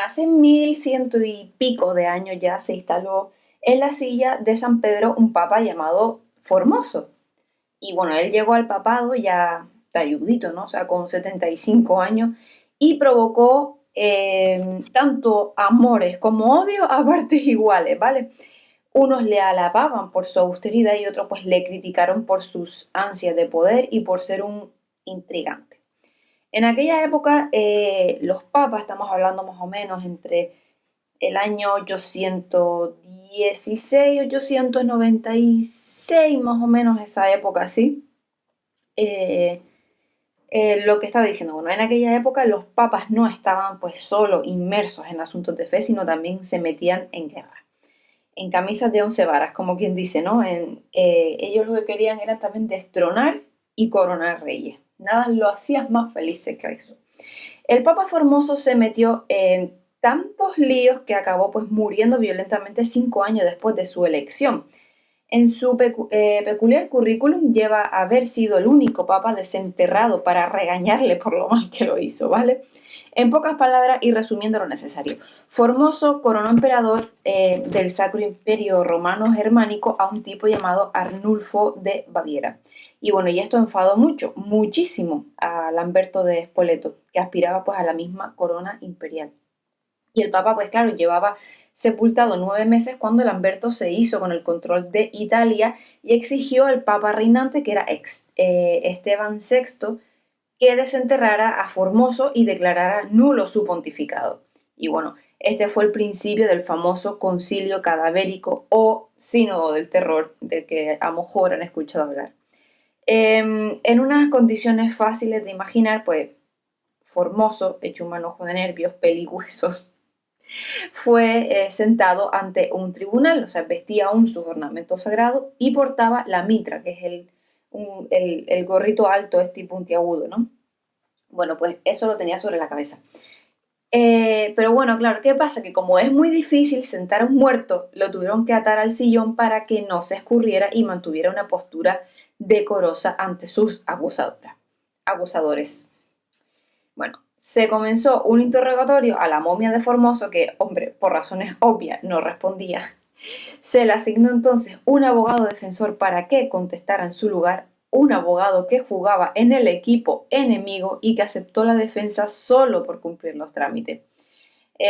Hace 1100 y pico de años ya se instaló en la silla de San Pedro un papa llamado Formoso. Y bueno, él llegó al papado ya talludito, ¿no? O sea, con 75 años y provocó tanto amores como odios a partes iguales, ¿vale? Unos le alababan por su austeridad y otros pues le criticaron por sus ansias de poder y por ser un intrigante. En aquella época, los papas, estamos hablando más o menos entre el año 816, 896, más o menos esa época así. Eh, lo que estaba diciendo, bueno, en aquella época los papas no estaban pues solo inmersos en asuntos de fe, sino también se metían en guerra, en camisas de 11 varas, como quien dice, ¿no? Ellos lo que querían era también destronar y coronar reyes. Nada lo hacía más felices que eso. El Papa Formoso se metió en tantos líos que acabó pues muriendo violentamente 5 años después de su elección. En su peculiar currículum lleva a haber sido el único papa desenterrado para regañarle por lo mal que lo hizo, ¿vale? En pocas palabras y resumiendo lo necesario, Formoso coronó emperador del Sacro Imperio Romano Germánico a un tipo llamado Arnulfo de Baviera. Y bueno, y esto enfadó mucho, muchísimo a Lamberto de Spoleto, que aspiraba pues a la misma corona imperial. Y el Papa, pues claro, llevaba sepultado 9 meses cuando Lamberto se hizo con el control de Italia y exigió al Papa reinante, que era Esteban VI, que desenterrara a Formoso y declarara nulo su pontificado. Y bueno, este fue el principio del famoso concilio cadavérico o sínodo del terror, del que a lo mejor han escuchado hablar. En unas condiciones fáciles de imaginar, pues Formoso, hecho un manojo de nervios, peligüesos, fue sentado ante un tribunal, o sea, vestía aún sus ornamentos sagrados y portaba la mitra, que es el gorrito alto, este puntiagudo, ¿no? Bueno, pues eso lo tenía sobre la cabeza. Pero bueno, claro, ¿qué pasa? Que como es muy difícil sentar a un muerto, lo tuvieron que atar al sillón para que no se escurriera y mantuviera una postura decorosa ante sus acusadores. Bueno, se comenzó un interrogatorio a la momia de Formoso que, hombre, por razones obvias no respondía. Se le asignó entonces un abogado defensor para que contestara en su lugar, un abogado que jugaba en el equipo enemigo y que aceptó la defensa solo por cumplir los trámites.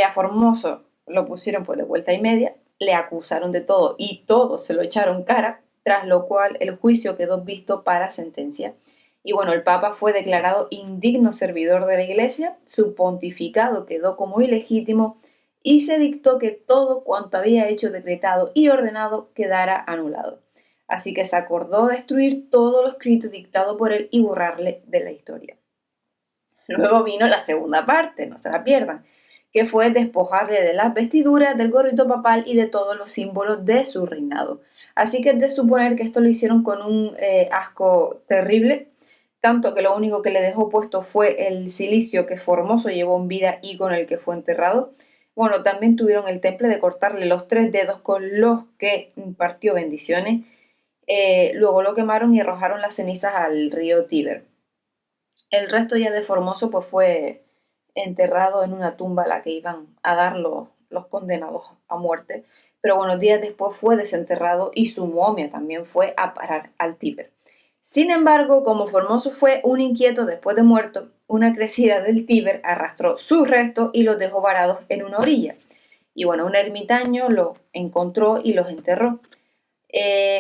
A Formoso lo pusieron pues de vuelta y media, le acusaron de todo y todo se lo echaron cara, tras lo cual el juicio quedó visto para sentencia. Y bueno, el Papa fue declarado indigno servidor de la Iglesia, su pontificado quedó como ilegítimo y se dictó que todo cuanto había hecho, decretado y ordenado quedara anulado. Así que se acordó destruir todo lo escrito y dictado por él y borrarle de la historia. Luego vino la segunda parte, no se la pierdan, que fue despojarle de las vestiduras, del gorrito papal y de todos los símbolos de su reinado. Así que es de suponer que esto lo hicieron con un asco terrible, tanto que lo único que le dejó puesto fue el cilicio que Formoso llevó en vida y con el que fue enterrado. Bueno, también tuvieron el temple de cortarle los 3 dedos con los que impartió bendiciones. Luego lo quemaron y arrojaron las cenizas al río Tíber. El resto ya de Formoso pues fue enterrado en una tumba a la que iban a dar los condenados a muerte. Pero buenos días después fue desenterrado y su momia también fue a parar al Tíber. Sin embargo, como Formoso fue un inquieto después de muerto, una crecida del Tíber arrastró sus restos y los dejó varados en una orilla. Y bueno, un ermitaño los encontró y los enterró.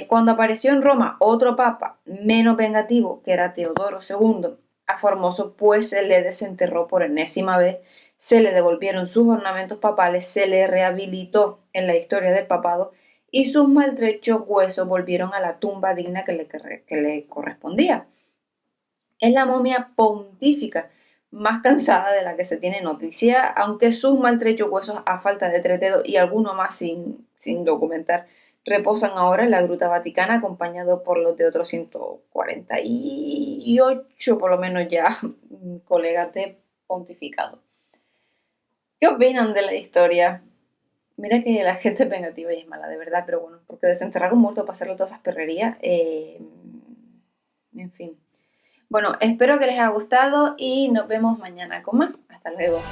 Cuando apareció en Roma otro papa menos vengativo, que era Teodoro II, a Formoso pues se le desenterró por enésima vez, se le devolvieron sus ornamentos papales, se le rehabilitó en la historia del papado y sus maltrechos huesos volvieron a la tumba digna que le correspondía. Es la momia pontífica más cansada de la que se tiene noticia, aunque sus maltrechos huesos a falta de 3 dedos y alguno más sin documentar reposan ahora en la Gruta Vaticana acompañados por los de otros 148 por lo menos ya colegas de pontificado. ¿Qué opinan de la historia? Mira que la gente es vengativa y es mala, de verdad, pero bueno, porque desenterrar un muerto para hacerle todas esas perrerías, en fin. Bueno, espero que les haya gustado y nos vemos mañana con más. Hasta luego.